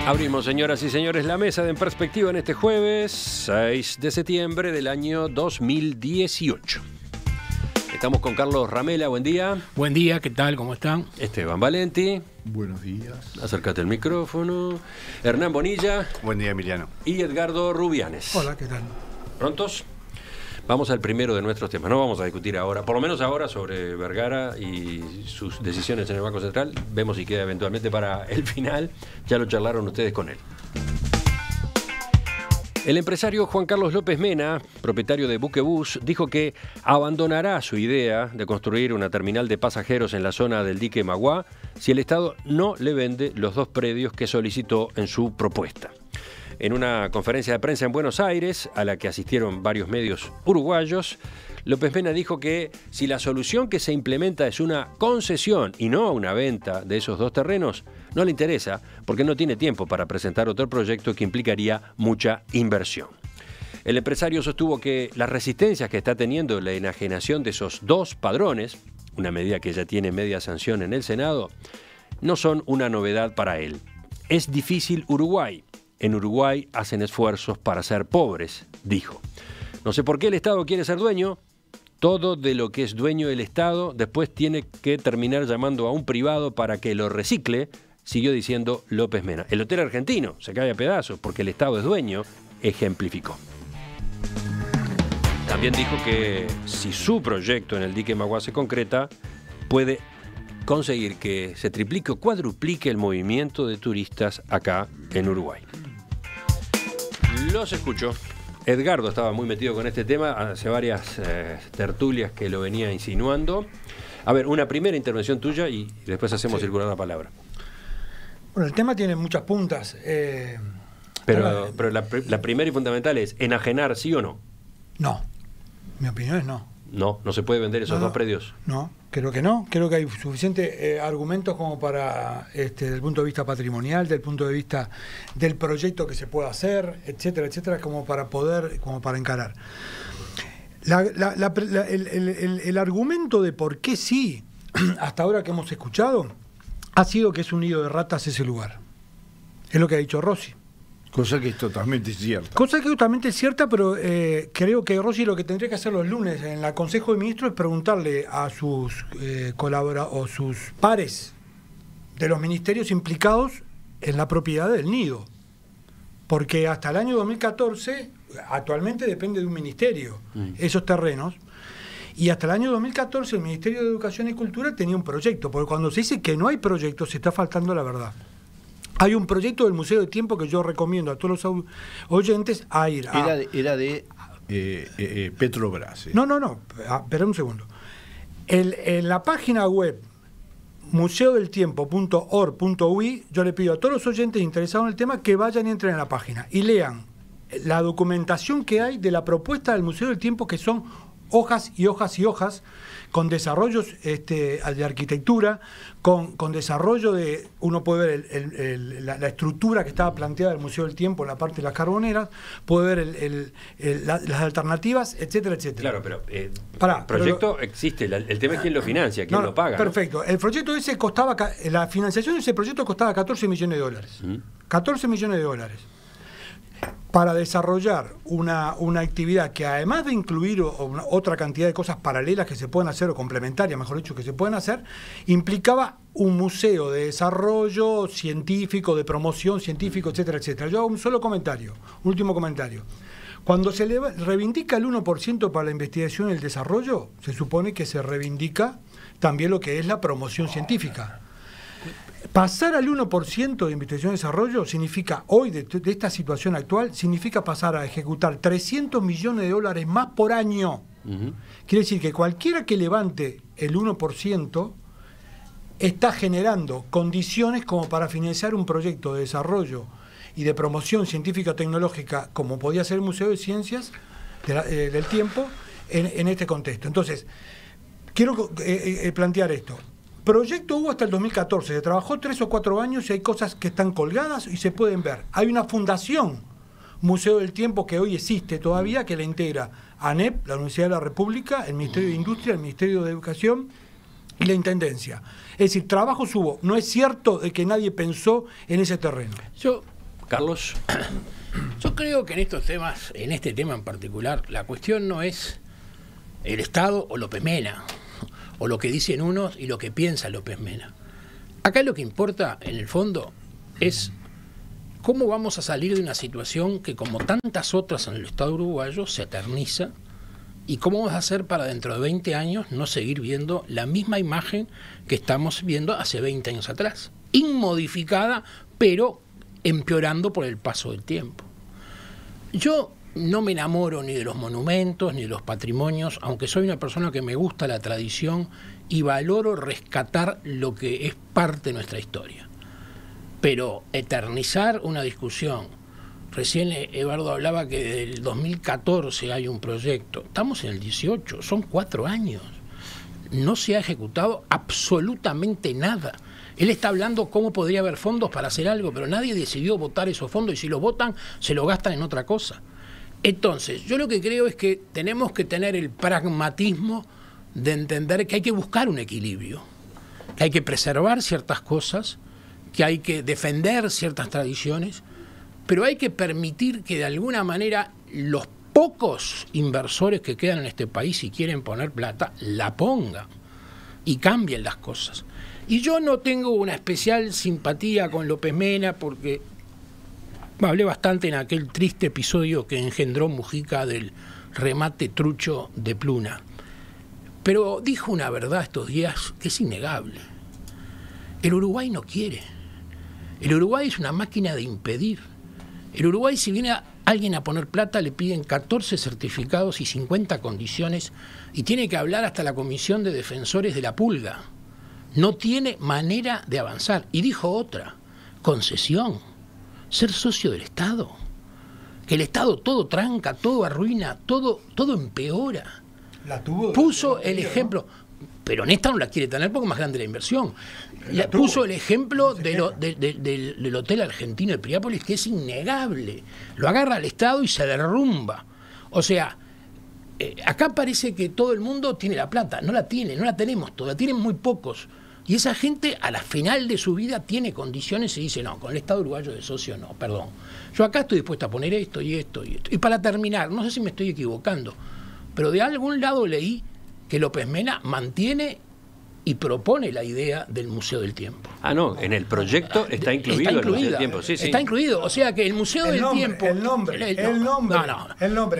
Abrimos, señoras y señores, la mesa de En Perspectiva en este jueves 6 de septiembre del año 2018. Estamos con Carlos Ramela, buen día. Buen día, ¿qué tal? ¿Cómo están? Esteban Valenti. Buenos días. Acércate al micrófono. Hernán Bonilla. Buen día, Emiliano. Y Edgardo Rubianes. Hola, ¿qué tal? ¿Prontos? Vamos al primero de nuestros temas. No vamos a discutir ahora, por lo menos ahora, sobre Vergara y sus decisiones en el Banco Central. Vemos si queda eventualmente para el final. Ya lo charlaron ustedes con él. El empresario Juan Carlos López Mena, propietario de Buquebus, dijo que abandonará su idea de construir una terminal de pasajeros en la zona del dique Maguá si el Estado no le vende los 2 predios que solicitó en su propuesta. En una conferencia de prensa en Buenos Aires, a la que asistieron varios medios uruguayos, López Mena dijo que si la solución que se implementa es una concesión y no una venta de esos 2 terrenos, no le interesa porque no tiene tiempo para presentar otro proyecto que implicaría mucha inversión. El empresario sostuvo que las resistencias que está teniendo la enajenación de esos 2 padrones, una medida que ya tiene media sanción en el Senado, no son una novedad para él. Es difícil Uruguay. En Uruguay hacen esfuerzos para ser pobres, dijo. No sé por qué el Estado quiere ser dueño. Todo de lo que es dueño el Estado después tiene que terminar llamando a un privado para que lo recicle, siguió diciendo López Mena. El hotel argentino se cae a pedazos porque el Estado es dueño, ejemplificó. También dijo que si su proyecto en el dique Maguá se concreta, puede conseguir que se triplique o cuadruplique el movimiento de turistas acá en Uruguay. Los escucho. Edgardo estaba muy metido con este tema, hace varias tertulias que lo venía insinuando. A ver, una primera intervención tuya y después hacemos circular la palabra. Bueno, el tema tiene muchas puntas. Pero la primera y fundamental es, ¿enajenar sí o no? No, mi opinión es no. No se puede vender esos 2 predios. No, creo que no. Creo que hay suficientes argumentos como para, desde el punto de vista patrimonial, del punto de vista del proyecto que se pueda hacer, etcétera, etcétera, como para encarar. El argumento de por qué sí, hasta ahora que hemos escuchado, ha sido que es un nido de ratas ese lugar. Es lo que ha dicho Rossi. Cosa que es totalmente cierta. Cosa que es totalmente cierta, pero creo que Rossi lo que tendría que hacer los lunes en el Consejo de Ministros es preguntarle a sus colaboradores o sus pares de los ministerios implicados en la propiedad del nido. Porque hasta el año 2014, actualmente depende de un ministerio, esos terrenos. Y hasta el año 2014 el Ministerio de Educación y Cultura tenía un proyecto, porque cuando se dice que no hay proyecto, se está faltando la verdad. Hay un proyecto del Museo del Tiempo que yo recomiendo a todos los oyentes a ir a... Era de Petrobras. No. Espera un segundo. En la página web museodeltiempo.org.ui yo le pido a todos los oyentes interesados en el tema que vayan y entren en la página y lean la documentación que hay de la propuesta del Museo del Tiempo, que son hojas y hojas y hojas, con desarrollos de arquitectura, con desarrollo de... Uno puede ver la estructura que estaba planteada del Museo del Tiempo en la parte de las carboneras, puede ver las alternativas, etcétera, etcétera. Claro, pero el proyecto existe, el tema es quién lo financia, quién lo paga. Perfecto. ¿No? El proyecto ese costaba... La financiación de ese proyecto costaba $14 millones. 14 millones de dólares. Para desarrollar una actividad que, además de incluir otra cantidad de cosas paralelas que se pueden hacer, o complementarias, mejor dicho, que se pueden hacer, implicaba un museo de desarrollo científico, de promoción científico, etcétera, etcétera. Yo hago un solo comentario, último comentario. Cuando se reivindica el 1% para la investigación y el desarrollo, se supone que se reivindica también lo que es la promoción científica. Pasar al 1% de investigación y desarrollo significa, hoy de esta situación actual, significa pasar a ejecutar $300 millones más por año. Quiere decir que cualquiera que levante el 1% está generando condiciones como para financiar un proyecto de desarrollo y de promoción científica tecnológica, como podía ser el Museo de Ciencias del Tiempo, en este contexto. Entonces, quiero plantear esto. Proyecto hubo hasta el 2014, se trabajó 3 o 4 años y hay cosas que están colgadas y se pueden ver. Hay una fundación, Museo del Tiempo, que hoy existe todavía, que la integra ANEP, la Universidad de la República, el Ministerio de Industria, el Ministerio de Educación y la Intendencia. Es decir, trabajos hubo. No es cierto de que nadie pensó en ese terreno. Yo Carlos. Yo creo que en estos temas, en este tema en particular, la cuestión no es el Estado o López Mena, o lo que dicen unos y lo que piensa López Mena. Acá lo que importa, en el fondo, es cómo vamos a salir de una situación que, como tantas otras en el Estado uruguayo, se eterniza, y cómo vamos a hacer para dentro de 20 años no seguir viendo la misma imagen que estamos viendo hace 20 años atrás, inmodificada, pero empeorando por el paso del tiempo. Yo no me enamoro ni de los monumentos ni de los patrimonios, aunque soy una persona que me gusta la tradición y valoro rescatar lo que es parte de nuestra historia. Pero eternizar una discusión, recién Eduardo hablaba que desde el 2014 hay un proyecto, estamos en el 18, son 4 años, no se ha ejecutado absolutamente nada. Él está hablando cómo podría haber fondos para hacer algo, pero nadie decidió votar esos fondos y si los votan, se los gastan en otra cosa. Entonces, yo lo que creo es que tenemos que tener el pragmatismo de entender que hay que buscar un equilibrio, que hay que preservar ciertas cosas, que hay que defender ciertas tradiciones, pero hay que permitir que de alguna manera los pocos inversores que quedan en este país, si quieren poner plata, la pongan y cambien las cosas. Y yo no tengo una especial simpatía con López Mena porque hablé bastante en aquel triste episodio que engendró Mujica del remate trucho de Pluna. Pero dijo una verdad estos días que es innegable. El Uruguay no quiere. El Uruguay es una máquina de impedir. El Uruguay, si viene alguien a poner plata, le piden 14 certificados y 50 condiciones y tiene que hablar hasta la Comisión de Defensores de la Pulga. No tiene manera de avanzar. Y dijo otra, concesión, ser socio del Estado. Que el Estado todo tranca, todo arruina, todo empeora. Puso el ejemplo, pero en esta no la quiere tener porque es más grande la inversión. Puso el ejemplo del Hotel Argentino de Piriápolis, que es innegable. Lo agarra al Estado y se derrumba. O sea, acá parece que todo el mundo tiene la plata. No la tiene, no la tenemos toda, tienen muy pocos. Y esa gente a la final de su vida tiene condiciones y dice, no, con el Estado uruguayo de socio no, perdón. Yo acá estoy dispuesto a poner esto y esto y esto. Y para terminar, no sé si me estoy equivocando, pero de algún lado leí que López Mena mantiene y propone la idea del Museo del Tiempo. Ah, no, en el proyecto está incluido el Museo del Tiempo. Sí, sí. Está incluido, o sea que el Museo del Tiempo... El nombre.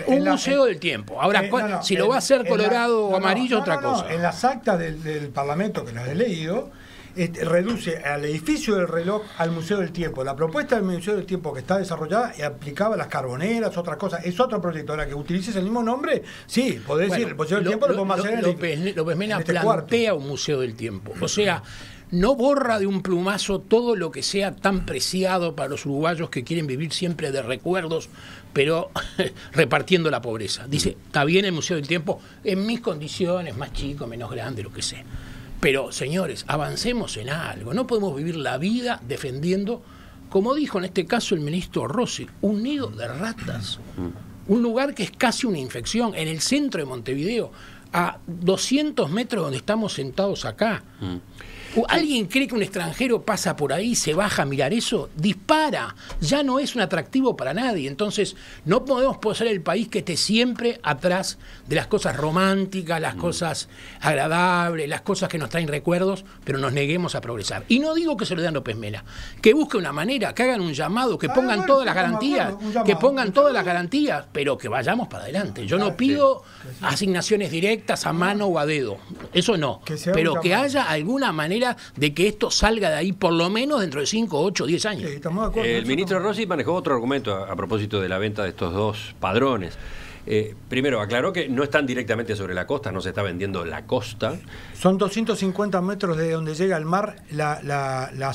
Un Museo del Tiempo. Ahora, si lo va a hacer colorado o amarillo, otra cosa. En las actas del Parlamento, que las he leído, reduce al edificio del reloj al Museo del Tiempo. La propuesta del Museo del Tiempo que está desarrollada aplicaba a las carboneras, otras cosas. Es otro proyecto. Ahora que utilices el mismo nombre, sí, podés decir, el Museo del Tiempo lo podemos hacer López Mena plantea un Museo del Tiempo. O sea, no borra de un plumazo todo lo que sea tan preciado para los uruguayos que quieren vivir siempre de recuerdos, pero repartiendo la pobreza. Dice, está bien el Museo del Tiempo en mis condiciones, más chico, menos grande, lo que sea. Pero, señores, avancemos en algo. No podemos vivir la vida defendiendo, como dijo en este caso el ministro Rossi, un nido de ratas. Un lugar que es casi una infección, en el centro de Montevideo, a 200 metros donde estamos sentados acá. ¿Alguien cree que un extranjero pasa por ahí, se baja a mirar eso? Dispara. Ya no es un atractivo para nadie. Entonces, no podemos ser el país que esté siempre atrás de las cosas románticas, las cosas agradables, las cosas que nos traen recuerdos, pero nos neguemos a progresar. Y no digo que se lo den a López Mena, que busque una manera, que hagan un llamado, que pongan todas las garantías, pero que vayamos para adelante. Yo no pido asignaciones directas a mano o a dedo. Eso no. Pero que haya alguna manera de que esto salga de ahí por lo menos dentro de 5, 8, 10 años. Sí, estamos de acuerdo. El ministro Rossi manejó otro argumento a propósito de la venta de estos dos padrones. Primero, aclaró que no están directamente sobre la costa, no se está vendiendo la costa. Son 250 metros de donde llega el mar, la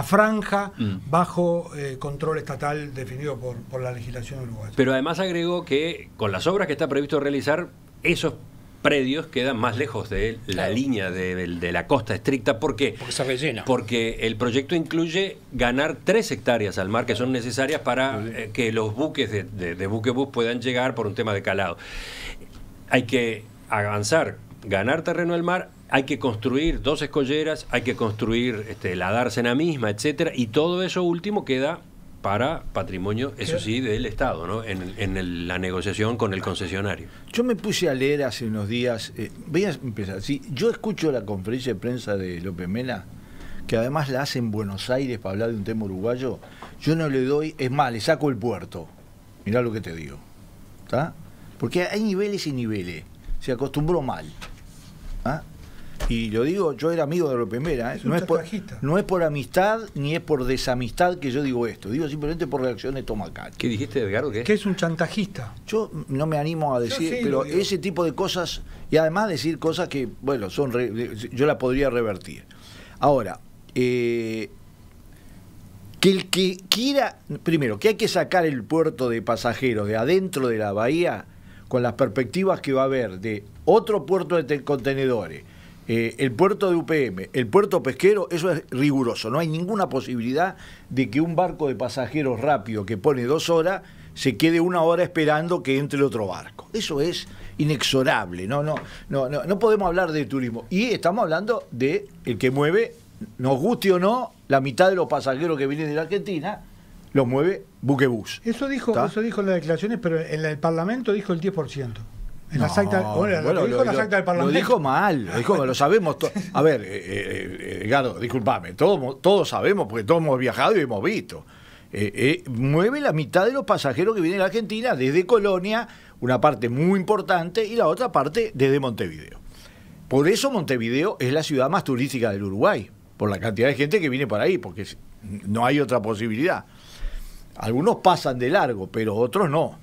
franja bajo control estatal definido por la legislación uruguaya. Pero además agregó que con las obras que está previsto realizar, esos predios quedan más lejos de la línea de la costa estricta. ¿Por qué? Porque se rellena. Porque el proyecto incluye ganar 3 hectáreas al mar que son necesarias para que los buques de buquebús puedan llegar por un tema de calado. Hay que avanzar, ganar terreno al mar hay que construir 2 escolleras, hay que construir la dársena misma, etcétera, y todo eso último queda para patrimonio, eso sí, del Estado, ¿no? En la negociación con el concesionario. Yo me puse a leer hace unos días, voy a empezar, sí, yo escucho la conferencia de prensa de López Mena, que además la hace en Buenos Aires para hablar de un tema uruguayo, yo no le doy, es más, le saco el puerto, mirá lo que te digo, ¿está? Porque hay niveles y niveles, se acostumbró mal, ¿ah? Y lo digo, yo era amigo de López Mena, ¿eh? No es por amistad ni es por desamistad que yo digo esto, digo simplemente por reacciones estomacales. ¿Qué dijiste, Edgardo? Que es un chantajista. Yo no me animo a decir, sí, pero ese tipo de cosas, y además decir cosas que, bueno, yo la podría revertir. Ahora, que el que quiera, primero, que hay que sacar el puerto de pasajeros de adentro de la bahía con las perspectivas que va a haber de otro puerto de contenedores, el puerto de UPM, el puerto pesquero, eso es riguroso. No hay ninguna posibilidad de que un barco de pasajeros rápido que pone 2 horas se quede 1 hora esperando que entre otro barco. Eso es inexorable. No podemos hablar de turismo. Y estamos hablando de el que mueve, nos guste o no, la mitad de los pasajeros que vienen de la Argentina los mueve Buquebus. Eso dijo en las declaraciones, pero en el Parlamento dijo el 10%. En las actas, las actas del Parlamento. Lo dijo mal, lo sabemos. A ver, Edgardo, discúlpame, todos sabemos, porque todos hemos viajado y hemos visto. Mueve la mitad de los pasajeros que vienen de la Argentina desde Colonia, una parte muy importante, y la otra parte desde Montevideo. Por eso Montevideo es la ciudad más turística del Uruguay, por la cantidad de gente que viene por ahí, porque no hay otra posibilidad. Algunos pasan de largo, pero otros no.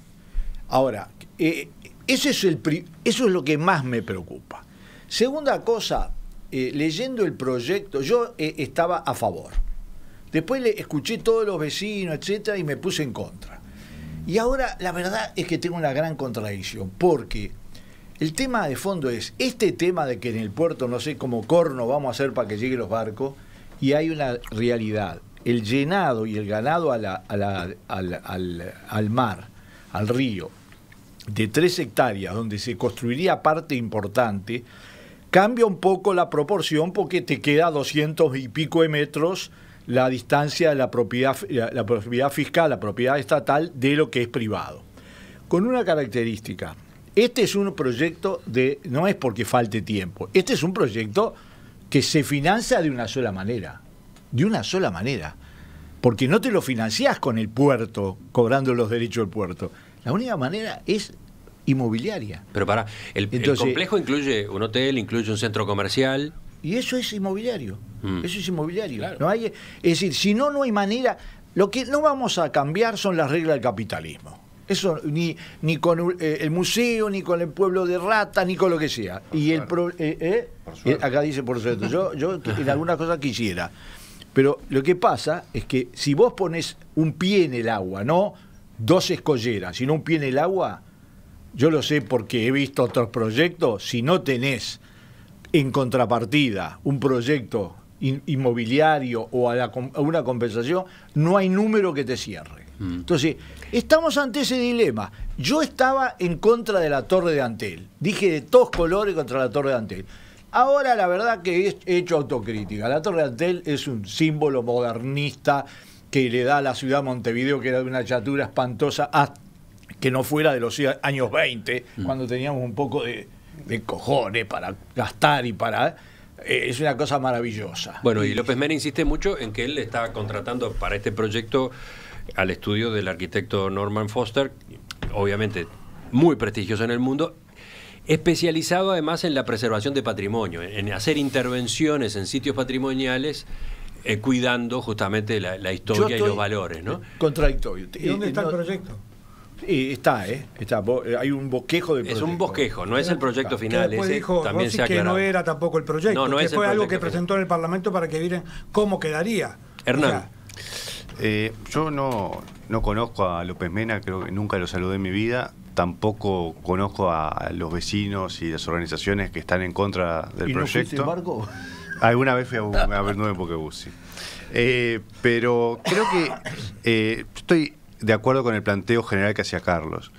Ahora, eso es lo que más me preocupa. Segunda cosa, leyendo el proyecto, yo estaba a favor. Después escuché todos los vecinos, etcétera, y me puse en contra. Y ahora la verdad es que tengo una gran contradicción, porque el tema de fondo es este tema de que en el puerto no sé cómo corno vamos a hacer para que lleguen los barcos, y hay una realidad. El llenado y el ganado al mar, al río, de 3 hectáreas, donde se construiría parte importante, cambia un poco la proporción porque te queda 200 y pico de metros la distancia de la propiedad fiscal, la propiedad estatal, de lo que es privado. Con una característica, este es un proyecto no es porque falte tiempo, este es un proyecto que se financia de una sola manera, porque no te lo financiás con el puerto, cobrando los derechos del puerto. La única manera es inmobiliaria. Pero el complejo incluye un hotel, incluye un centro comercial. Y eso es inmobiliario. Eso es inmobiliario. Claro. No hay, es decir, si no hay manera. Lo que no vamos a cambiar son las reglas del capitalismo. Eso ni con el museo, ni con el pueblo de Rata, ni con lo que sea. Y acá dice por suerte. Yo en algunas cosas quisiera. Pero lo que pasa es que si vos pones un pie en el agua, no 2 escolleras, sino un pie en el agua, yo lo sé porque he visto otros proyectos, si no tenés en contrapartida un proyecto inmobiliario o a una compensación, no hay número que te cierre. Entonces, estamos ante ese dilema. Yo estaba en contra de la Torre de Antel, dije de todos colores contra la Torre de Antel. Ahora la verdad que he hecho autocrítica. La Torre de Antel es un símbolo modernista que le da a la ciudad de Montevideo, que era de una chatura espantosa, que no fuera de los años 20, cuando teníamos un poco de cojones para gastar y para... es una cosa maravillosa. Bueno, y López Mena insiste mucho en que él está contratando para este proyecto al estudio del arquitecto Norman Foster, obviamente muy prestigioso en el mundo, especializado además en la preservación de patrimonio, en hacer intervenciones en sitios patrimoniales, cuidando justamente la historia y los valores, ¿no? Contradictorio. ¿Y dónde está el proyecto? Está. Hay un bosquejo del proyecto. Es un bosquejo, no es el proyecto final. Después dijo también se que no era tampoco el proyecto, no que es fue algo que final. presentó en el Parlamento para que vieran cómo quedaría. Hernán. Yo no conozco a López Mena, creo que nunca lo saludé en mi vida. Tampoco conozco a los vecinos y las organizaciones que están en contra del proyecto. ¿No fuiste barco? Alguna vez fui a ver 9 Buquebus, sí. Pero creo que estoy de acuerdo con el planteo general que hacía Carlos,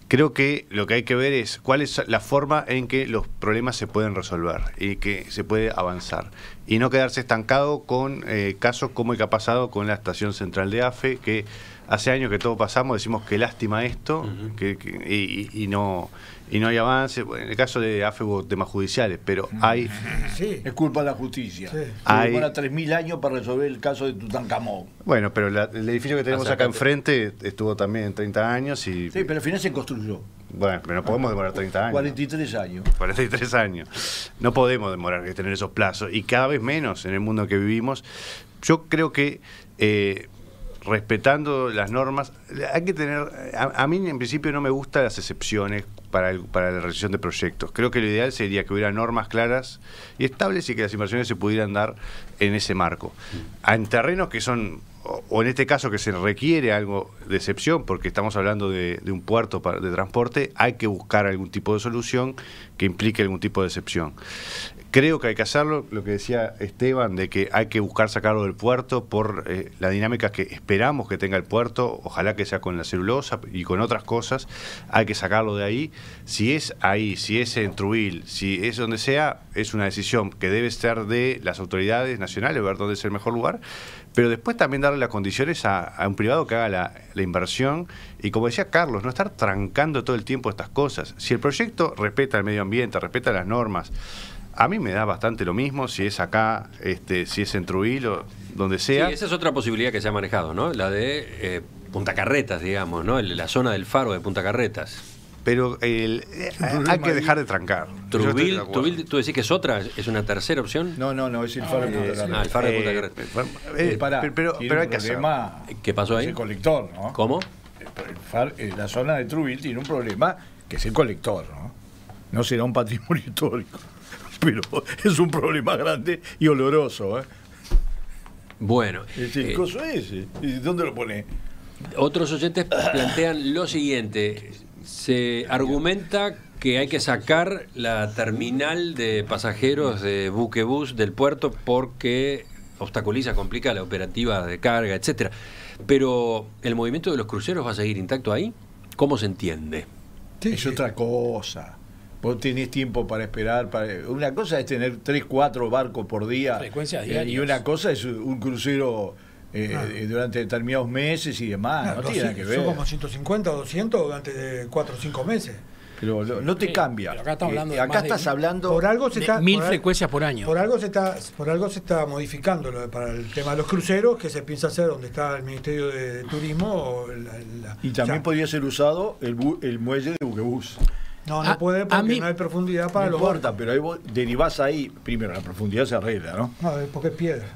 creo que lo que hay que ver es cuál es la forma en que los problemas se pueden resolver y que se puede avanzar. Y no quedarse estancado con casos como el que ha pasado con la estación central de AFE, que hace años que todos pasamos, decimos qué lástima esto, y no hay avance. Bueno, en el caso de AFE hubo temas judiciales, pero hay... Sí. Es culpa de la justicia. Sí. Demora 3.000 años para resolver el caso de Tutankamón. Bueno, pero el edificio que tenemos acá enfrente estuvo también 30 años y... Sí, pero al final se construyó. Bueno, pero no podemos demorar 30 años. 43 años. 43 años. No podemos demorar que tener esos plazos. Y cada vez menos en el mundo que vivimos. Yo creo que... respetando las normas, hay que tener... A mí en principio no me gustan las excepciones para la realización de proyectos. Creo que lo ideal sería que hubiera normas claras y estables y que las inversiones se pudieran dar en ese marco. En terrenos que son, o en este caso que se requiere algo de excepción, porque estamos hablando de un puerto de transporte, hay que buscar algún tipo de solución que implique algún tipo de excepción. Creo que hay que hacerlo, lo que decía Esteban, de que hay que buscar sacarlo del puerto por la dinámica que esperamos que tenga el puerto, ojalá que sea con la celulosa y con otras cosas, hay que sacarlo de ahí. Si es ahí, si es en Trujillo, si es donde sea, es una decisión que debe ser de las autoridades nacionales, ver dónde es el mejor lugar, pero después también darle las condiciones a un privado que haga la inversión y, como decía Carlos, no estar trancando todo el tiempo estas cosas. Si el proyecto respeta el medio ambiente, respeta las normas, a mí me da bastante lo mismo si es acá, si es en Trujillo, donde sea. Sí, esa es otra posibilidad que se ha manejado, ¿no? La de Punta Carretas, digamos, ¿no? La zona del faro de Punta Carretas. Pero hay que dejar de trancar. Trujillo, ¿tú decís que es otra? ¿Es una tercera opción? No, es el faro de Punta Carretas. El faro de Punta Carretas. Pero hay que hacer. ¿Qué pasó ahí? Es el colector, ¿no? ¿Cómo? La zona de Trujillo tiene un problema que es el colector, ¿no? No será un patrimonio histórico, pero es un problema grande y oloroso, ¿eh? Bueno. El coso ese. ¿Dónde lo pone? Otros oyentes plantean lo siguiente. Se argumenta que hay que sacar la terminal de pasajeros de buquebús del puerto porque obstaculiza, complica la operativa de carga, etcétera. Pero ¿el movimiento de los cruceros va a seguir intacto ahí? ¿Cómo se entiende? Sí, es otra cosa. Vos tenés tiempo para esperar. Una cosa es tener 3, 4 barcos por día. Frecuencias diarias. Y una cosa es un crucero durante determinados meses y demás. No tiene nada que ver. Son como 150 o 200 durante 4 o 5 meses. Pero no te cambia. Acá estamos hablando de acá estás hablando por algo se está, 1000 frecuencias por año. Por algo se está modificando para el tema de los cruceros, que se piensa hacer donde está el Ministerio de Turismo. Y también podría ser usado el muelle de buquebús. No puede porque no hay profundidad para los barcos. barcos. Pero ahí vos derivás ahí, primero la profundidad se arregla, ¿no? No, porque es piedra.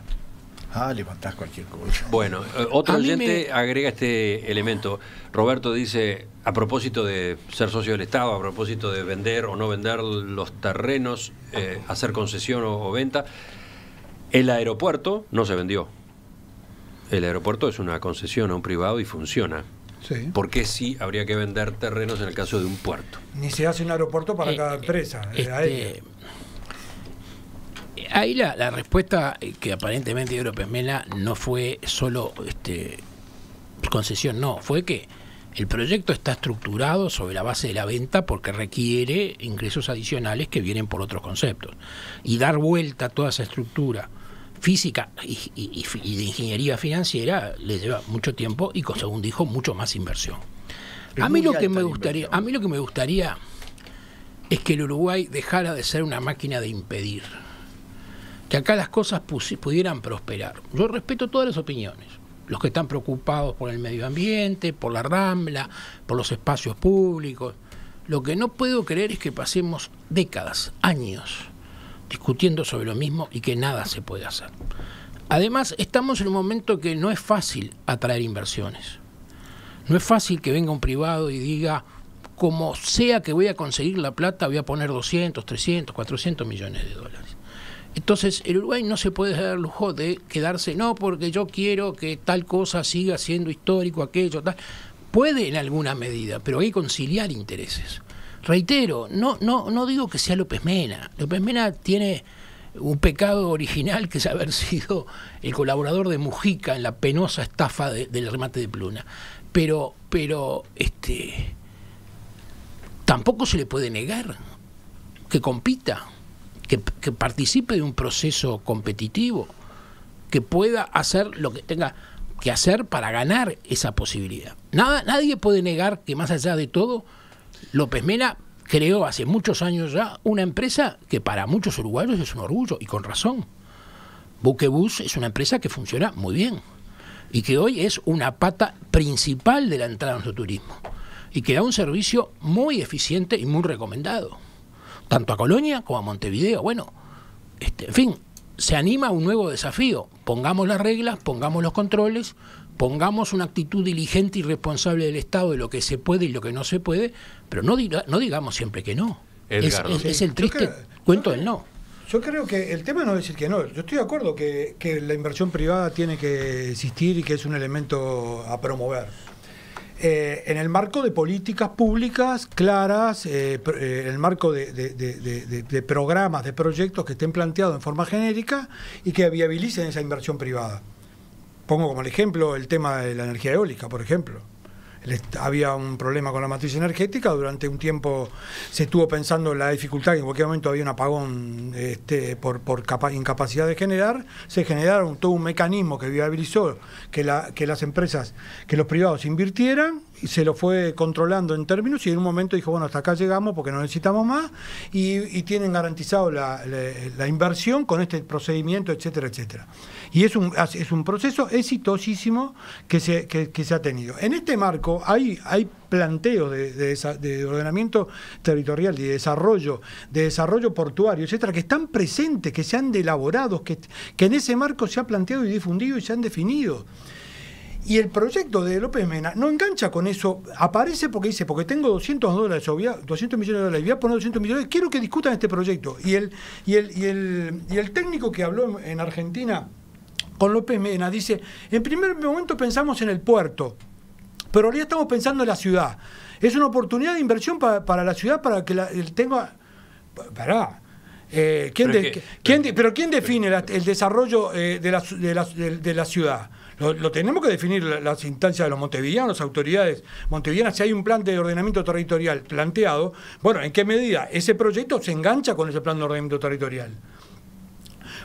Levantás cualquier cosa. Bueno, otro oyente agrega este elemento. Roberto dice, a propósito de ser socio del Estado, a propósito de vender o no vender los terrenos, hacer concesión o venta, el aeropuerto no se vendió. El aeropuerto es una concesión a un privado y funciona. Sí. ¿Por qué sí habría que vender terrenos en el caso de un puerto? Ni se hace un aeropuerto para cada empresa. Ahí la respuesta que aparentemente dio López Mena no fue solo concesión, no, fue que el proyecto está estructurado sobre la base de la venta porque requiere ingresos adicionales que vienen por otros conceptos. Y dar vuelta a toda esa estructura física y de ingeniería financiera le lleva mucho tiempo y, según dijo, mucho más inversión. A mí lo que me gustaría es que el Uruguay dejara de ser una máquina de impedir, que acá las cosas pudieran prosperar. Yo respeto todas las opiniones, los que están preocupados por el medio ambiente, por la Rambla, por los espacios públicos. Lo que no puedo creer es que pasemos décadas, años, discutiendo sobre lo mismo y que nada se puede hacer. Además, estamos en un momento que no es fácil atraer inversiones. No es fácil que venga un privado y diga, como sea que voy a conseguir la plata, voy a poner 200, 300, 400 millones de dólares. Entonces, el Uruguay no se puede dar el lujo de quedarse, no, porque yo quiero que tal cosa siga siendo histórico, aquello, tal. Puede en alguna medida, pero hay que conciliar intereses. Reitero, no digo que sea López Mena. López Mena tiene un pecado original, que es haber sido el colaborador de Mujica en la penosa estafa del remate de Pluna. Pero tampoco se le puede negar que compita, que participe de un proceso competitivo, que pueda hacer lo que tenga que hacer para ganar esa posibilidad. Nadie puede negar que, más allá de todo, López Mena creó hace muchos años ya una empresa que para muchos uruguayos es un orgullo, y con razón. Buquebus es una empresa que funciona muy bien y que hoy es una pata principal de la entrada en nuestro turismo y que da un servicio muy eficiente y muy recomendado, tanto a Colonia como a Montevideo. Bueno, en fin, se anima a un nuevo desafío. Pongamos las reglas, pongamos los controles, pongamos una actitud diligente y responsable del Estado de lo que se puede y lo que no se puede, pero no digamos siempre que no. Es el triste cuento del no. Yo creo que el tema no es decir que no. Yo estoy de acuerdo que la inversión privada tiene que existir y que es un elemento a promover. En el marco de políticas públicas claras, en el marco de programas, de proyectos que estén planteados en forma genérica y que viabilicen esa inversión privada. Pongo como el ejemplo el tema de la energía eólica, por ejemplo. Había un problema con la matriz energética, durante un tiempo se estuvo pensando en la dificultad, que en cualquier momento había un apagón por incapacidad de generar. Se generaron todo un mecanismo que viabilizó que las empresas, que los privados invirtieran, y se lo fue controlando en términos, y en un momento dijo, bueno, hasta acá llegamos porque no necesitamos más, y tienen garantizado la inversión con este procedimiento, etcétera, etcétera. Y es un proceso exitosísimo que se ha tenido. En este marco hay planteos de ordenamiento territorial y de desarrollo portuario, etcétera, que están presentes, que se han elaborado, que en ese marco se ha planteado y difundido y se han definido. Y el proyecto de López Mena no engancha con eso, aparece porque dice, porque tengo $200 o 200 millones de dólares, voy a poner 200 millones, quiero que discutan este proyecto. Y el técnico que habló en Argentina con López Mena dice, en primer momento pensamos en el puerto, pero ahora estamos pensando en la ciudad. Es una oportunidad de inversión para la ciudad, para que tenga... Pará. ¿Quién define el desarrollo de la ciudad? Lo tenemos que definir las instancias de los montevideanos, las autoridades montevideanas. Si hay un plan de ordenamiento territorial planteado, bueno, ¿en qué medida ese proyecto se engancha con ese plan de ordenamiento territorial?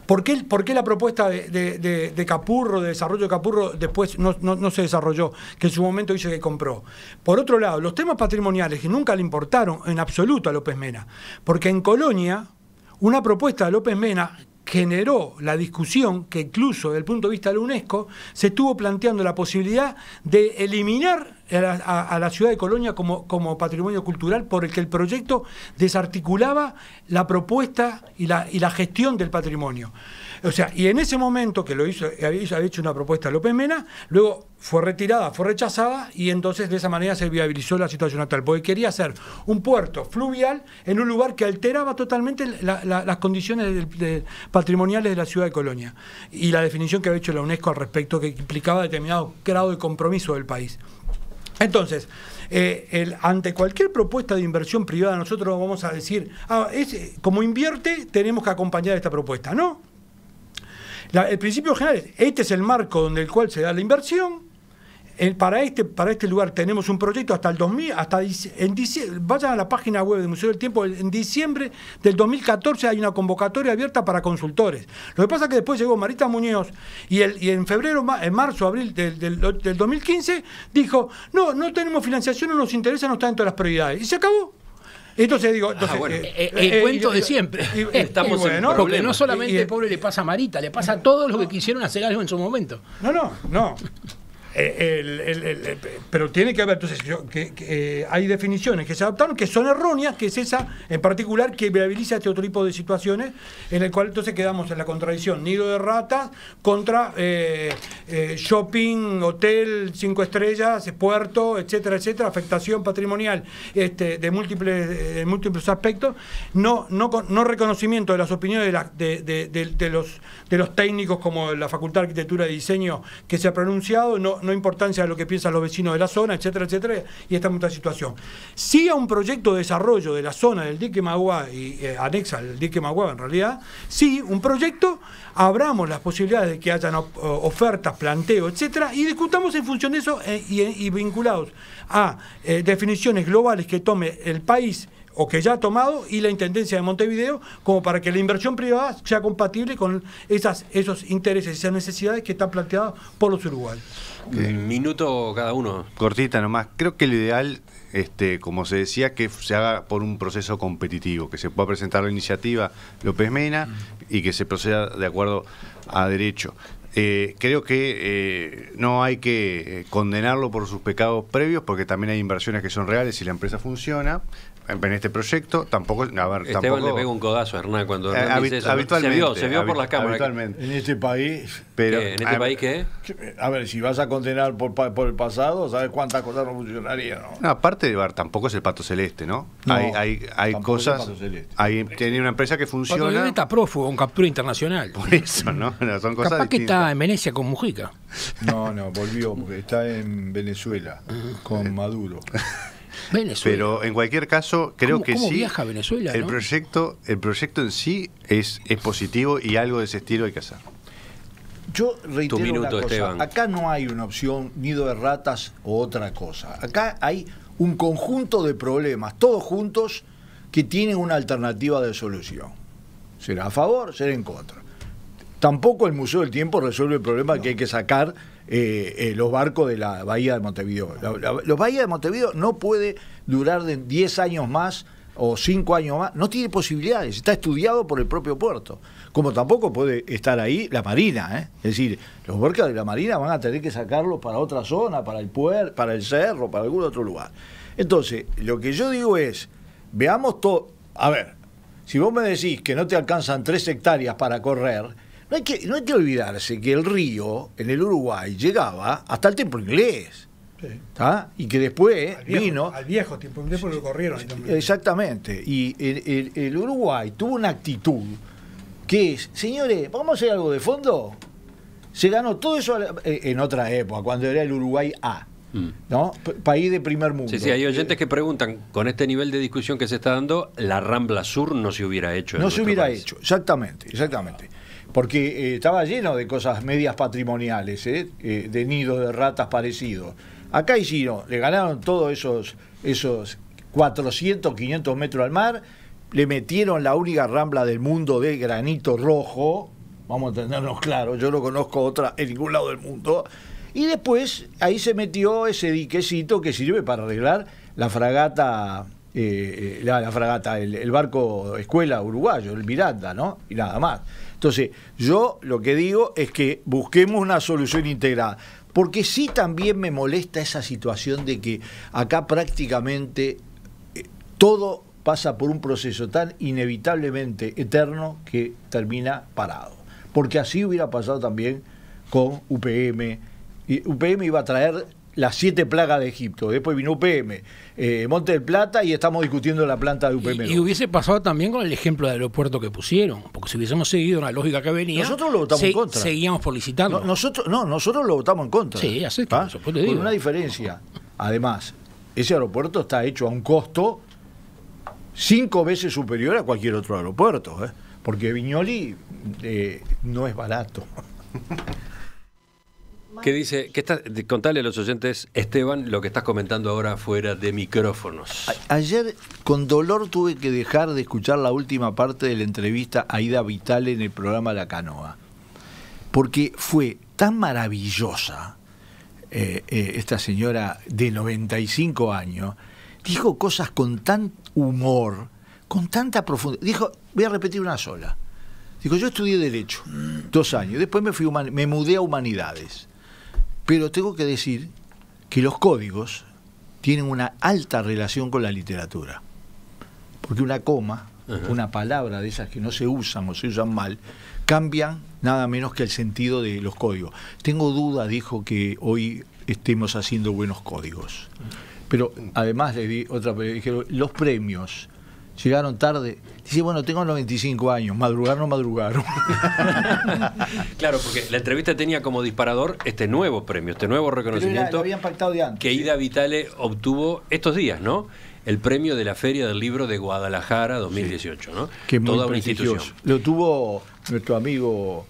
¿Por qué la propuesta de Capurro, de desarrollo de Capurro, después no se desarrolló, que en su momento dice que compró? Por otro lado, los temas patrimoniales que nunca le importaron en absoluto a López Mena, porque en Colonia una propuesta de López Mena generó la discusión que incluso desde el punto de vista de la UNESCO se estuvo planteando la posibilidad de eliminar a la ciudad de Colonia como patrimonio cultural, por el que el proyecto desarticulaba la propuesta y la gestión del patrimonio. O sea, y en ese momento que había hecho una propuesta López Mena, luego fue retirada, fue rechazada, y entonces de esa manera se viabilizó la situación actual, porque quería hacer un puerto fluvial en un lugar que alteraba totalmente las condiciones patrimoniales de la ciudad de Colonia, y la definición que había hecho la UNESCO al respecto, que implicaba determinado grado de compromiso del país. Entonces, ante cualquier propuesta de inversión privada, nosotros vamos a decir, como invierte, tenemos que acompañar esta propuesta. No. El principio general es, este es el marco donde el cual se da la inversión. Para este lugar tenemos un proyecto hasta el 2000, vayan a la página web del Museo del Tiempo, en diciembre del 2014 hay una convocatoria abierta para consultores. Lo que pasa es que después llegó Marita Muñoz y en marzo, abril del 2015 dijo, no tenemos financiación, no nos interesa, no está dentro de las prioridades. Y se acabó. Entonces digo, el cuento de siempre. Estamos en porque problema. No solamente el pobre le pasa a Marita, le pasa a todos los que quisieron hacer algo en su momento. No. Pero tiene que haber, entonces, hay definiciones que se adoptaron que son erróneas, que es esa en particular que viabiliza este otro tipo de situaciones, en el cual entonces quedamos en la contradicción nido de ratas contra shopping, hotel 5 estrellas, puerto, etcétera, afectación patrimonial de múltiples aspectos, no reconocimiento de las opiniones de los técnicos como la Facultad de Arquitectura y Diseño que se ha pronunciado, no no importancia a lo que piensan los vecinos de la zona, etcétera, etcétera, y estamos en esta situación. Sí a un proyecto de desarrollo de la zona del dique Magua y anexa al dique Magua en realidad, sí, un proyecto, abramos las posibilidades de que hayan ofertas, planteo, etcétera, y discutamos en función de eso y vinculados a definiciones globales que tome el país o que ya ha tomado y la Intendencia de Montevideo, como para que la inversión privada sea compatible con esos intereses y esas necesidades que están planteadas por los uruguayos. Un minuto cada uno. Cortita nomás. Creo que lo ideal, como se decía, que se haga por un proceso competitivo, que se pueda presentar la iniciativa López Mena y que se proceda de acuerdo a derecho. Creo que no hay que condenarlo por sus pecados previos, porque también hay inversiones que son reales y la empresa funciona. En este proyecto tampoco, Esteban tampoco le pega un codazo a Hernán cuando Hernán dice eso. Habitualmente, se vio por las cámaras. En este país, pero ¿En este país qué? a ver, si vas a condenar por el pasado, ¿sabes cuántas cosas no funcionarían? No, aparte de Bar, tampoco es el Pato Celeste, ¿no? No, hay cosas, tiene una empresa que funciona. Cuando está prófugo en captura internacional. Por eso, ¿no? Son cosas Capaz que distintas. está en Venecia con Mujica. No, volvió, porque está en Venezuela, con Maduro. Venezuela. Pero en cualquier caso, creo que ¿Cómo sí. viaja a Venezuela? El ¿no? proyecto en sí es positivo y algo de ese estilo hay que hacer. Yo reitero Tu minuto, una cosa, Esteban. acá no hay una opción nido de ratas o otra cosa. Acá hay un conjunto de problemas, todos juntos, que tienen una alternativa de solución. Será a favor, será en contra. Tampoco el Museo del Tiempo resuelve el problema que hay que sacar los barcos de la Bahía de Montevideo. La Bahía de Montevideo no puede durar de 10 años más o 5 años más, no tiene posibilidades, está estudiado por el propio puerto. Como tampoco puede estar ahí la Marina, ¿eh? Es decir, los barcos de la Marina van a tener que sacarlos para otra zona, para el puerto, para el cerro, para algún otro lugar. Entonces, lo que yo digo es, veamos todo. A ver, si vos me decís que no te alcanzan 3 hectáreas para correr, no hay que olvidarse que el río en el Uruguay llegaba hasta el Templo Inglés. Sí. Y que después Al viejo tiempo inglés, porque lo corrieron. Exactamente. Y el Uruguay tuvo una actitud que es, señores, vamos a hacer algo de fondo. Se ganó todo eso en otra época, cuando era el Uruguay A, ¿no? País de primer mundo. Sí, hay oyentes que preguntan, con este nivel de discusión que se está dando, la Rambla Sur no se hubiera hecho. No se hubiera hecho, exactamente. Porque estaba lleno de cosas medias patrimoniales, de nidos de ratas parecidos. Acá hicieron, le ganaron todos esos 400, 500 metros al mar, le metieron la única rambla del mundo de granito rojo, vamos a entendernos claro, yo no conozco otra en ningún lado del mundo, y después ahí se metió ese diquecito que sirve para arreglar la fragata, el barco escuela uruguayo, el Miranda, ¿no? Y nada más. Entonces, yo lo que digo es que busquemos una solución integrada. Porque sí también me molesta esa situación de que acá prácticamente todo pasa por un proceso tan inevitablemente eterno que termina parado. Porque así hubiera pasado también con UPM. Y UPM iba a traer las 7 plagas de Egipto. Después vino UPM, Monte del Plata, y estamos discutiendo la planta de UPM. Y hubiese pasado también con el ejemplo del aeropuerto que pusieron, porque si hubiésemos seguido la lógica que venía, nosotros lo votamos en contra. Seguíamos por licitarlo. Nosotros lo votamos en contra. Sí, acepto eso, pues te digo. Con una diferencia. Además, ese aeropuerto está hecho a un costo 5 veces superior a cualquier otro aeropuerto, porque Viñoli no es barato. ¿Qué dice? Contale a los oyentes, Esteban, lo que estás comentando ahora fuera de micrófonos. Ayer, con dolor, tuve que dejar de escuchar la última parte de la entrevista a Aida Vitale en el programa La Canoa, porque fue tan maravillosa esta señora de 95 años, dijo cosas con tan humor, con tanta profundidad. Dijo, voy a repetir una sola. Dijo, yo estudié Derecho 2 años, después me mudé a Humanidades. Pero tengo que decir que los códigos tienen una alta relación con la literatura. Porque una coma, una palabra de esas que no se usan o se usan mal, cambian nada menos que el sentido de los códigos. Tengo duda, dijo, que hoy estemos haciendo buenos códigos. Pero además le di otra, dijeron, los premios llegaron tarde. Dice, bueno, tengo 95 años, madrugar no madrugaron. Claro, porque la entrevista tenía como disparador este nuevo premio, este nuevo reconocimiento lo habían pactado de antes. que Ida Vitale obtuvo estos días, ¿no? El premio de la Feria del Libro de Guadalajara 2018, ¿no? Que es muy Toda una prestigioso. institución. Lo tuvo nuestro amigo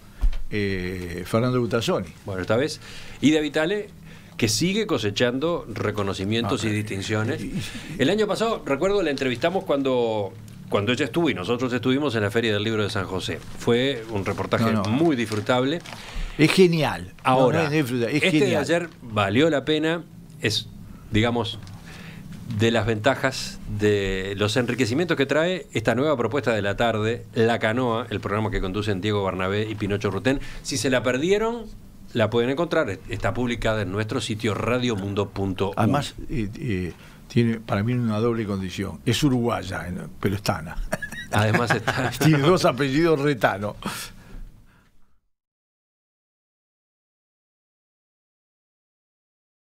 Fernando Butazzoni. Bueno, esta vez Ida Vitale, que sigue cosechando reconocimientos y distinciones. El año pasado, recuerdo, la entrevistamos cuando ella estuvo y nosotros estuvimos en la Feria del Libro de San José. Fue un reportaje muy disfrutable. Es genial. Ahora, es este genial. de ayer valió la pena, es, digamos, de las ventajas de los enriquecimientos que trae esta nueva propuesta de la tarde, La Canoa, el programa que conducen Diego Barnabé y Pinocho Rutén. Si se la perdieron, la pueden encontrar. Está publicada en nuestro sitio radiomundo.org. Además, tiene para mí una doble condición. Es uruguaya, pero es tana. Además está... Tiene 2 apellidos retanos.